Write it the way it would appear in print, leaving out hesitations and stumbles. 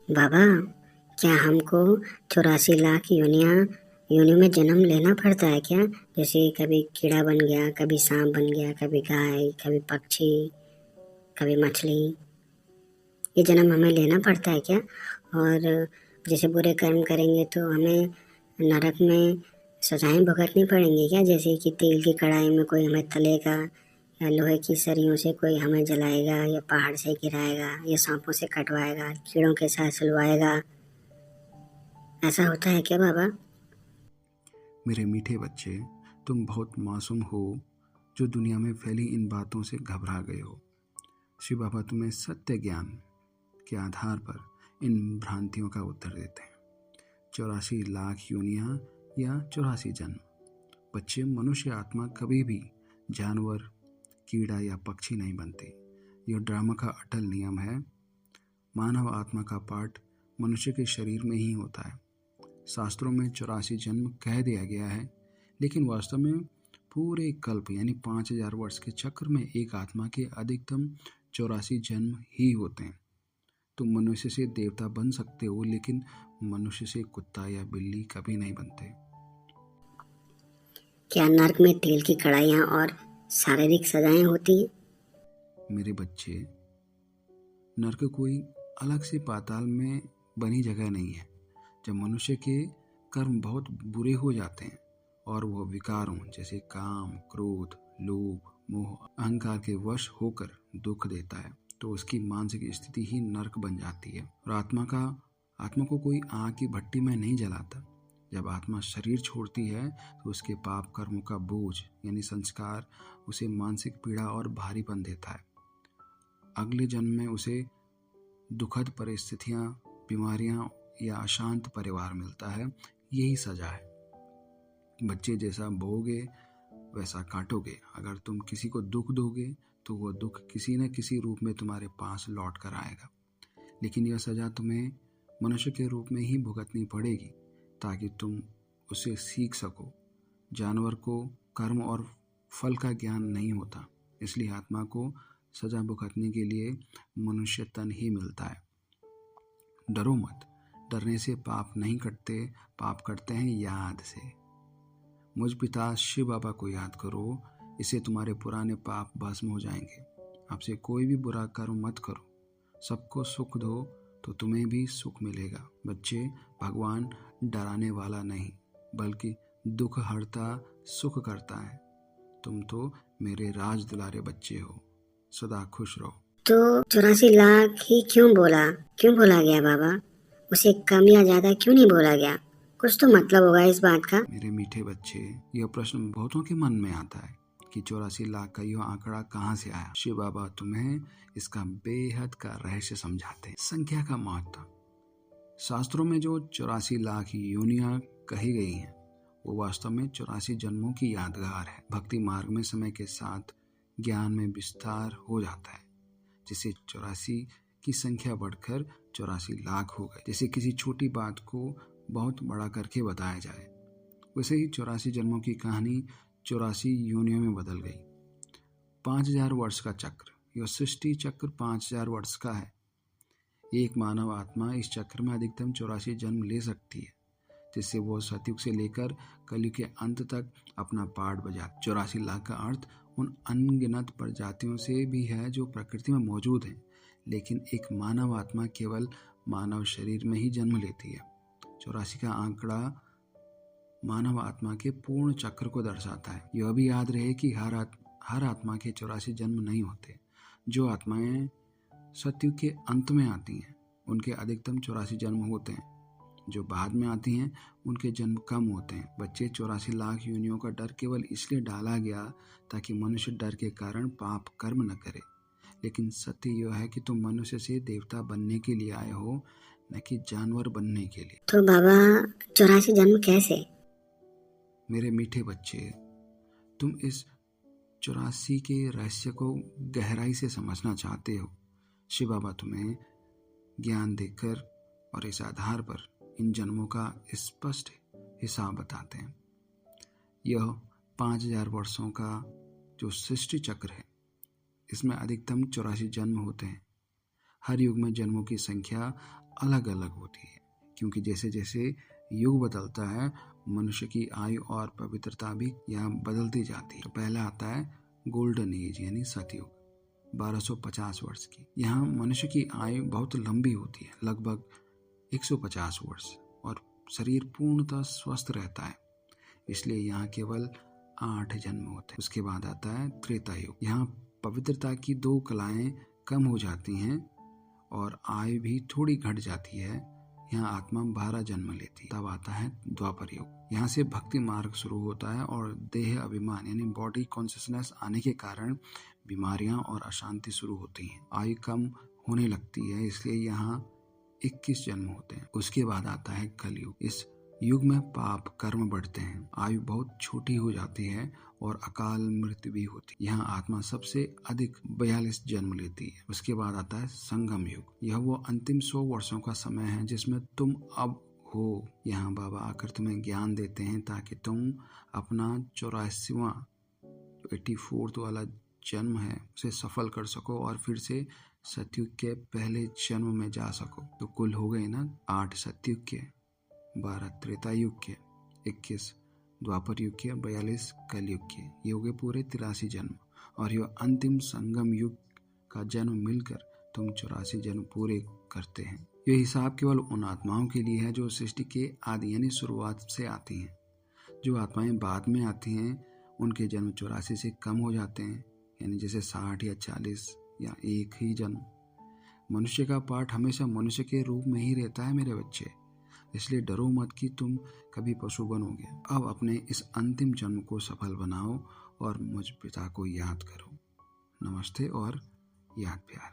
बाबा, क्या हमको 84 लाख योनियों में जन्म लेना पड़ता है क्या? जैसे कभी कीड़ा बन गया, कभी सांप बन गया, कभी गाय, कभी पक्षी, कभी मछली, ये जन्म हमें लेना पड़ता है क्या? और जैसे बुरे कर्म करेंगे तो हमें नरक में सजाएं भुगतनी पड़ेंगी क्या? जैसे कि तेल की कढ़ाई में कोई हमें तलेगा, या लोहे की सरियों से कोई हमें जलाएगा, या पहाड़ से गिराएगा, या सांपों से कटवाएगा, कीड़ों के साथ सुलवाएगा। ऐसा होता है क्या बाबा? मेरे मीठे बच्चे, तुम बहुत मासूम हो जो दुनिया में फैली इन बातों से घबरा गए हो। शिव बाबा तुम्हें सत्य ज्ञान के आधार पर इन भ्रांतियों का उत्तर देते हैं। 84 लाख योनियां या 84 जन्म। बच्चे, मनुष्य आत्मा कभी भी जानवर, कीड़ा या पक्षी नहीं बनती। यह ड्रामा का अटल नियम है। मानव आत्मा का पाठ मनुष्य के शरीर में ही होता है। शास्त्रों में 84 जन्म कह दिया गया है, लेकिन वास्तव में पूरे कल्प यानी 5000 वर्ष के चक्र में एक आत्मा के अधिकतम 84 जन्म ही होते हैं। तुम मनुष्य से देवता बन सकते हो, लेकिन मनुष्य से कुत्ता या बिल्ली कभी नहीं बनते। क्या नर्क में तेल की कढ़ाइयाँ और शारीरिक सजाएं होती हैं? मेरे बच्चे, नरक कोई अलग से पाताल में बनी जगह नहीं है। जब मनुष्य के कर्म बहुत बुरे हो जाते हैं और वह विकारों जैसे काम, क्रोध, लोभ, मोह, अहंकार के वश होकर दुख देता है, तो उसकी मानसिक स्थिति ही नरक बन जाती है। और आत्मा को कोई आग की भट्टी में नहीं जलाता। जब आत्मा शरीर छोड़ती है तो उसके पाप कर्मों का बोझ यानी संस्कार उसे मानसिक पीड़ा और भारीपन देता है। अगले जन्म में उसे दुखद परिस्थितियां, बीमारियां या अशांत परिवार मिलता है। यही सजा है। बच्चे, जैसा बोओगे वैसा काटोगे। अगर तुम किसी को दुख दोगे तो वह दुख किसी न किसी रूप में तुम्हारे पास लौट कर आएगा। लेकिन यह सजा तुम्हें मनुष्य के रूप में ही भुगतनी पड़ेगी ताकि तुम उसे सीख सको। जानवर को कर्म और फल का ज्ञान नहीं होता, इसलिए आत्मा को सजा भुगतने के लिए मनुष्य तन ही मिलता है। डरो मत। डरने से पाप नहीं कटते, पाप कटते हैं याद से। मुझ पिता शिव बाबा को याद करो, इससे तुम्हारे पुराने पाप भस्म हो जाएंगे। आपसे कोई भी बुरा कर्म मत करो। सबको सुख दो तो तुम्हें भी सुख मिलेगा। बच्चे, भगवान डराने वाला नहीं बल्कि दुख हरता सुख करता है। तुम तो मेरे राज दुलारे बच्चे हो। सदा खुश रहो। तो 84 लाख ही क्यों बोला गया बाबा? उसे कम या ज्यादा क्यों नहीं बोला गया? कुछ तो मतलब होगा इस बात का। मेरे मीठे बच्चे, यह प्रश्न बहुतों के मन में आता है कि 84 लाख का यह आंकड़ा कहाँ से आया। शिव बाबा तुम्हें इसका बेहद का रहस्य समझाते हैं। संख्या का महत्व। शास्त्रों में जो 84 लाख योनियां कही गई हैं, वो वास्तव में 84 जन्मों की यादगार है। भक्ति मार्ग में समय के साथ ज्ञान में विस्तार हो जाता है, जिससे 84 की संख्या बढ़कर 84 लाख हो गई। जैसे किसी छोटी बात को बहुत बड़ा करके बताया जाए, वैसे ही 84 जन्मों की कहानी 84 योनियों में बदल गई। 5000 वर्ष का चक्र, यह सृष्टि चक्र 5000 वर्ष का है। एक मानव आत्मा इस चक्र में अधिकतम 84 जन्म ले सकती है, जिससे वो सतयुग से लेकर कलयुग के अंत तक अपना पार्ट बजा। 84 लाख का अर्थ उन अनगिनत प्रजातियों से भी है जो प्रकृति में मौजूद हैं, लेकिन एक मानव आत्मा केवल मानव शरीर में ही जन्म लेती है। 84 का आंकड़ा मानव आत्मा के पूर्ण चक्र को दर्शाता है। यह भी याद रहे कि हर आत्मा के 84 जन्म नहीं होते। जो आत्माएं सतयुग के अंत में आती हैं, उनके अधिकतम 84 जन्म होते हैं। जो बाद में आती हैं, उनके जन्म कम होते हैं। बच्चे, 84 लाख योनियों का डर केवल इसलिए डाला गया ताकि मनुष्य डर के कारण पाप कर्म न करे। लेकिन सत्य यह है कि तुम मनुष्य से देवता बनने के लिए आए हो, न कि जानवर बनने के लिए। तो बाबा, 84 जन्म कैसे? मेरे मीठे बच्चे, तुम इस 84 के रहस्य को गहराई से समझना चाहते हो। शिव बाबा तुम्हें ज्ञान देकर और इस आधार पर इन जन्मों का स्पष्ट हिसाब बताते हैं। यह 5000 वर्षों का जो सृष्टि चक्र है, इसमें अधिकतम 84 जन्म होते हैं। हर युग में जन्मों की संख्या अलग अलग होती है, क्योंकि जैसे जैसे युग बदलता है मनुष्य की आयु और पवित्रता भी यहाँ बदलती जाती है। तो पहला आता है गोल्डन एज यानी सतयुग, 1250 वर्ष की। यहाँ मनुष्य की आयु बहुत लंबी होती है, लगभग 150 वर्ष, और शरीर पूर्णतः स्वस्थ रहता है, इसलिए यहाँ केवल 8 जन्म होते हैं। उसके बाद आता है त्रेता युग। यहाँ पवित्रता की 2 कलाएं कम हो जाती हैं और आयु भी थोड़ी घट जाती है। यहाँ आत्मा 12 जन्म लेती है। तब आता है द्वापर युग। यहाँ से भक्ति मार्ग शुरू होता है और देह अभिमान यानी बॉडी कॉन्शियसनेस आने के कारण बीमारियां और अशांति शुरू होती हैं। आयु कम होने लगती है, इसलिए यहाँ 21 जन्म होते हैं। उसके बाद आता है कलयुग। इस युग में पाप कर्म बढ़ते हैं, आयु बहुत छोटी हो जाती है और अकाल मृत्यु भी होती है। यहाँ आत्मा सबसे अधिक 42 जन्म लेती है। उसके बाद आता है संगम युग। यह वो अंतिम 100 वर्षों का समय है जिसमें तुम अब हो। यहाँ बाबा आकर तुम्हें ज्ञान देते हैं ताकि तुम अपना 84वां 84th वाला जन्म है उसे सफल कर सको और फिर से सतयुग के पहले जन्म में जा सको। तो कुल हो गए ना 8 सतयुग के, 12 त्रेता युग के, 21 द्वापर युग के, 42 कलयुग के। ये हो गए पूरे 83 जन्म। और ये अंतिम संगम युग का जन्म मिलकर तुम 84 जन्म पूरे करते हैं। ये हिसाब केवल उन आत्माओं के लिए है जो सृष्टि के आदि यानी शुरुआत से आती हैं। जो आत्माएं बाद में आती हैं उनके जन्म 84 से कम हो जाते हैं, यानी जैसे 60 या 40 या एक ही जन्म। मनुष्य का पाठ हमेशा मनुष्य के रूप में ही रहता है मेरे बच्चे, इसलिए डरो मत कि तुम कभी पशु बनोगे। अब अपने इस अंतिम जन्म को सफल बनाओ और मुझ पिता को याद करो। नमस्ते और याद प्यार।